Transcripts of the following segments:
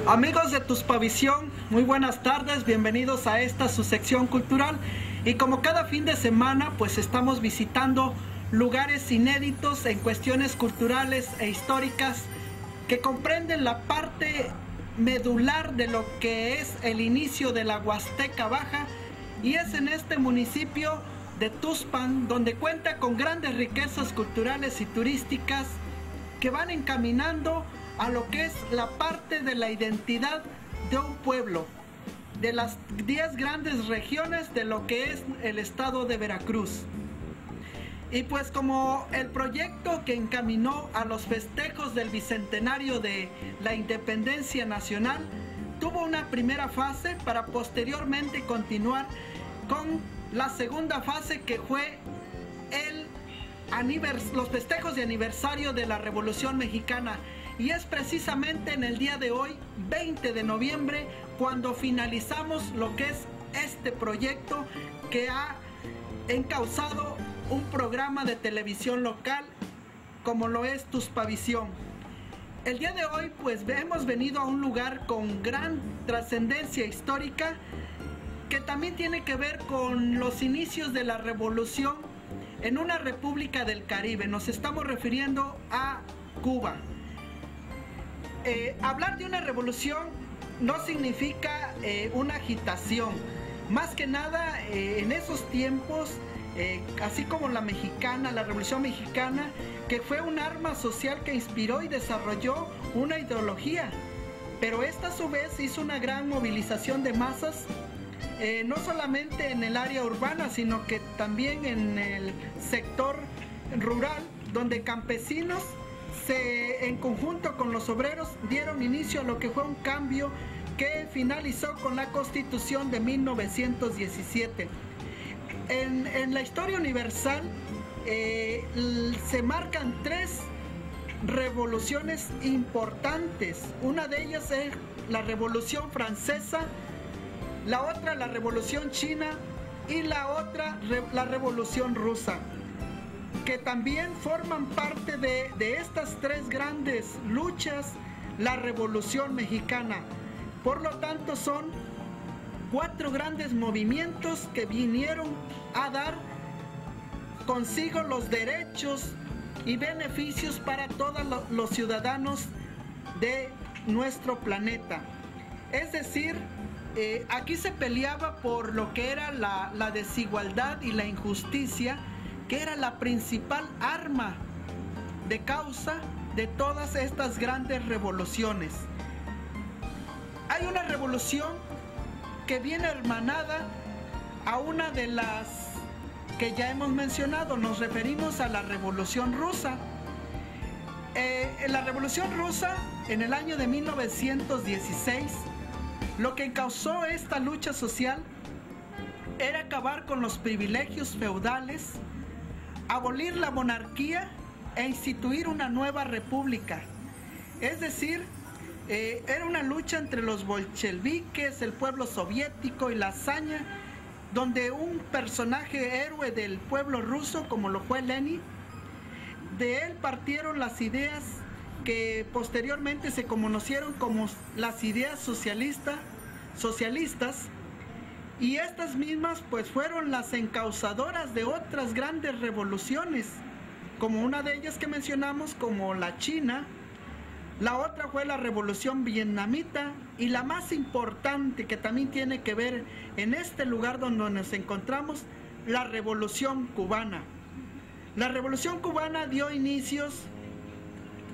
Amigos de Tuspavisión, muy buenas tardes, bienvenidos a esta su sección cultural. Y como cada fin de semana, pues estamos visitando lugares inéditos en cuestiones culturales e históricas que comprenden la parte medular de lo que es el inicio de la Huasteca Baja, y es en este municipio de Tuxpan, donde cuenta con grandes riquezas culturales y turísticas que van encaminando a lo que es la parte de la identidad de un pueblo, de las 10 grandes regiones de lo que es el estado de Veracruz. Y pues como el proyecto que encaminó a los festejos del bicentenario de la independencia nacional tuvo una primera fase para posteriormente continuar con la segunda fase, que fue los festejos de aniversario de la Revolución Mexicana. Y es precisamente en el día de hoy, 20 de noviembre, cuando finalizamos lo que es este proyecto que ha encauzado un programa de televisión local como lo es Tuspavisión. El día de hoy pues hemos venido a un lugar con gran trascendencia histórica que también tiene que ver con los inicios de la revolución en una república del Caribe. Nos estamos refiriendo a Cuba. Hablar de una revolución no significa una agitación. Más que nada, en esos tiempos, así como la mexicana, la Revolución Mexicana, que fue un arma social que inspiró y desarrolló una ideología, pero esta a su vez hizo una gran movilización de masas, no solamente en el área urbana, sino que también en el sector rural, donde campesinos en conjunto con los obreros dieron inicio a lo que fue un cambio que finalizó con la Constitución de 1917. En la historia universal se marcan 3 revoluciones importantes. Una de ellas es la Revolución Francesa, la otra la Revolución China y la otra la Revolución Rusa, que también forman parte de estas 3 grandes luchas, la Revolución Mexicana. Por lo tanto, son 4 grandes movimientos que vinieron a dar consigo los derechos y beneficios para todos los ciudadanos de nuestro planeta. Es decir, aquí se peleaba por lo que era la desigualdad y la injusticia, que era la principal arma de causa de todas estas grandes revoluciones. Hay una revolución que viene hermanada a una de las que ya hemos mencionado. Nos referimos a la Revolución Rusa. La Revolución Rusa, en el año de 1916, lo que causó esta lucha social era acabar con los privilegios feudales, abolir la monarquía e instituir una nueva república. Es decir, era una lucha entre los bolcheviques, el pueblo soviético y la hazaña, donde un personaje héroe del pueblo ruso, como lo fue Lenin, de él partieron las ideas que posteriormente se conocieron como las ideas socialistas, y estas mismas pues fueron las encauzadoras de otras grandes revoluciones, como una de ellas que mencionamos, como la China. La otra fue la Revolución Vietnamita, y la más importante, que también tiene que ver en este lugar donde nos encontramos, la Revolución Cubana. La Revolución Cubana dio inicios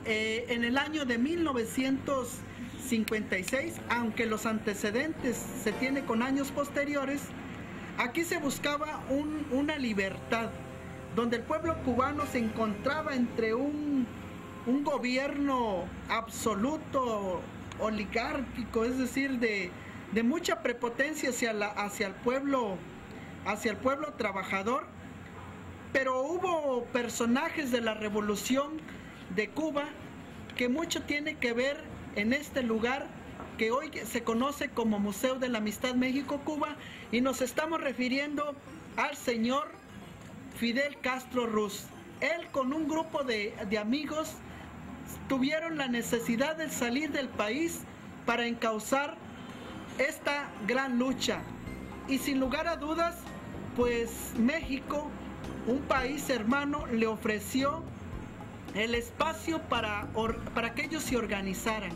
en el año de 1956, aunque los antecedentes se tiene con años posteriores. Aquí se buscaba una libertad, donde el pueblo cubano se encontraba entre un gobierno absoluto, oligárquico, es decir, de mucha prepotencia hacia el pueblo trabajador. Pero hubo personajes de la Revolución de Cuba que mucho tiene que ver en este lugar que hoy se conoce como Museo de la Amistad México-Cuba, y nos estamos refiriendo al señor Fidel Castro Ruz. Él, con un grupo de amigos, tuvieron la necesidad de salir del país para encauzar esta gran lucha. Y sin lugar a dudas, pues México, un país hermano, le ofreció el espacio para que ellos se organizaran.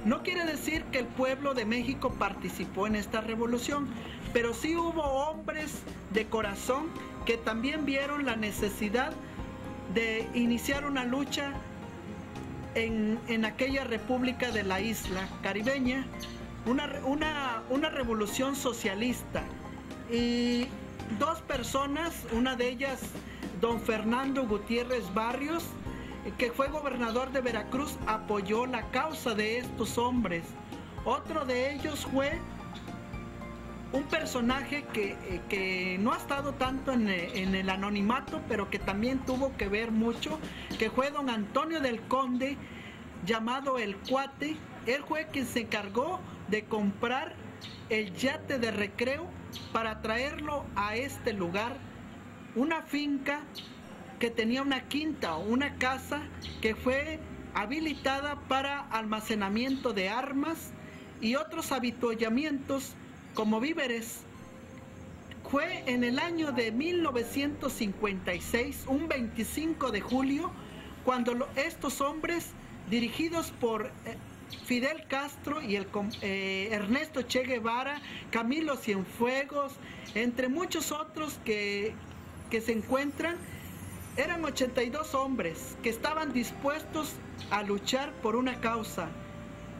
No quiere decir que el pueblo de México participó en esta revolución, pero sí hubo hombres de corazón que también vieron la necesidad de iniciar una lucha en aquella república de la isla caribeña, una revolución socialista. Y dos personas, una de ellas don Fernando Gutiérrez Barrios, que fue gobernador de Veracruz, apoyó la causa de estos hombres. Otro de ellos fue un personaje que no ha estado tanto en el anonimato, pero que también tuvo que ver mucho, que fue don Antonio del Conde, llamado El Cuate. Él fue quien se encargó de comprar el yate de recreo para traerlo a este lugar, una finca que tenía una quinta o una casa que fue habilitada para almacenamiento de armas y otros avituallamientos como víveres. Fue en el año de 1956, un 25 de julio, cuando estos hombres, dirigidos por Fidel Castro y Ernesto Che Guevara, Camilo Cienfuegos, entre muchos otros que se encuentran, eran 82 hombres que estaban dispuestos a luchar por una causa.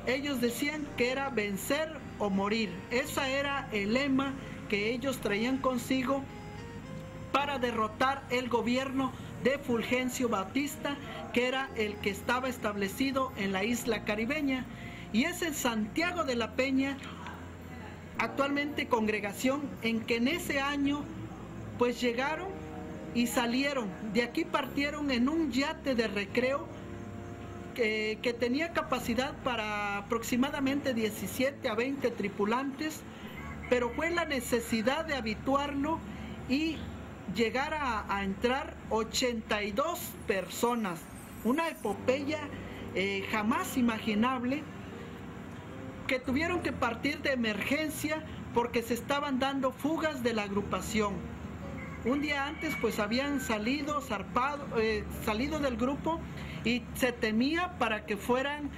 Ellos decían que era vencer o morir. Ese era el lema que ellos traían consigo para derrotar el gobierno de Fulgencio Batista, que era el que estaba establecido en la isla caribeña. Y es en Santiago de la Peña, actualmente congregación, en que en ese año pues llegaron y salieron. De aquí partieron en un yate de recreo que tenía capacidad para aproximadamente 17 a 20 tripulantes, pero fue la necesidad de habituarlo y llegar a entrar 82 personas. Una epopeya jamás imaginable, que tuvieron que partir de emergencia porque se estaban dando fugas de la agrupación. Un día antes pues habían salido del grupo y se temía para que fueran,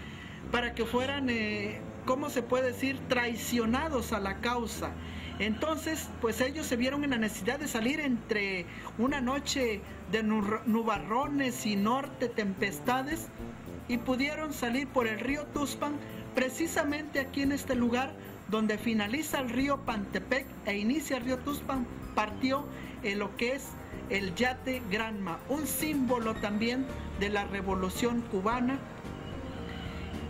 ¿cómo se puede decir?, traicionados a la causa. Entonces pues ellos se vieron en la necesidad de salir entre una noche de nubarrones y norte tempestades, y pudieron salir por el río Tuxpan, precisamente aquí en este lugar donde finaliza el río Pantepec e inicia el río Tuxpan. Partió en lo que es el yate Granma, un símbolo también de la Revolución Cubana.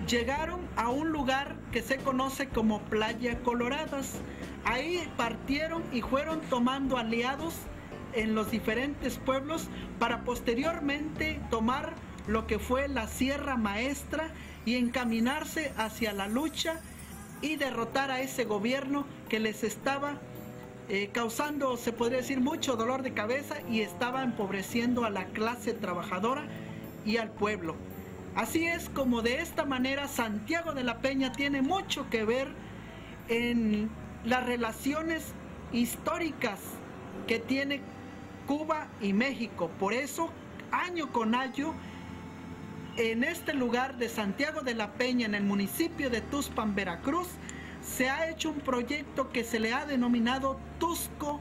Llegaron a un lugar que se conoce como Playa Coloradas. Ahí partieron y fueron tomando aliados en los diferentes pueblos para posteriormente tomar lo que fue la Sierra Maestra y encaminarse hacia la lucha y derrotar a ese gobierno que les estaba causando, se podría decir, mucho dolor de cabeza y estaba empobreciendo a la clase trabajadora y al pueblo. Así es como de esta manera Santiago de la Peña tiene mucho que ver en las relaciones históricas que tiene Cuba y México. Por eso, año con año, en este lugar de Santiago de la Peña, en el municipio de Tuxpan, Veracruz, se ha hecho un proyecto que se le ha denominado Tuxco,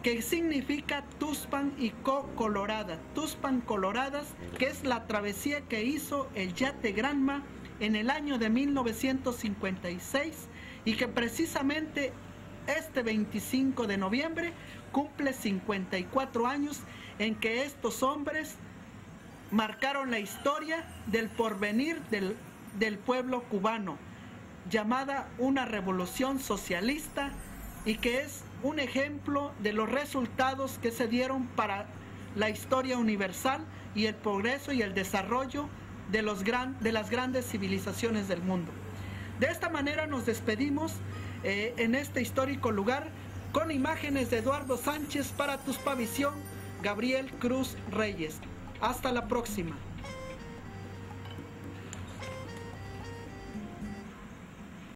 que significa Tuxpan y Colorada. Tuxpan Coloradas, que es la travesía que hizo el yate Granma en el año de 1956 y que precisamente este 25 de noviembre cumple 54 años en que estos hombres marcaron la historia del porvenir del pueblo cubano, llamada una revolución socialista, y que es un ejemplo de los resultados que se dieron para la historia universal y el progreso y el desarrollo de las grandes civilizaciones del mundo. De esta manera nos despedimos en este histórico lugar con imágenes de Eduardo Sánchez para Tuxpavisión, Gabriel Cruz Reyes. Hasta la próxima.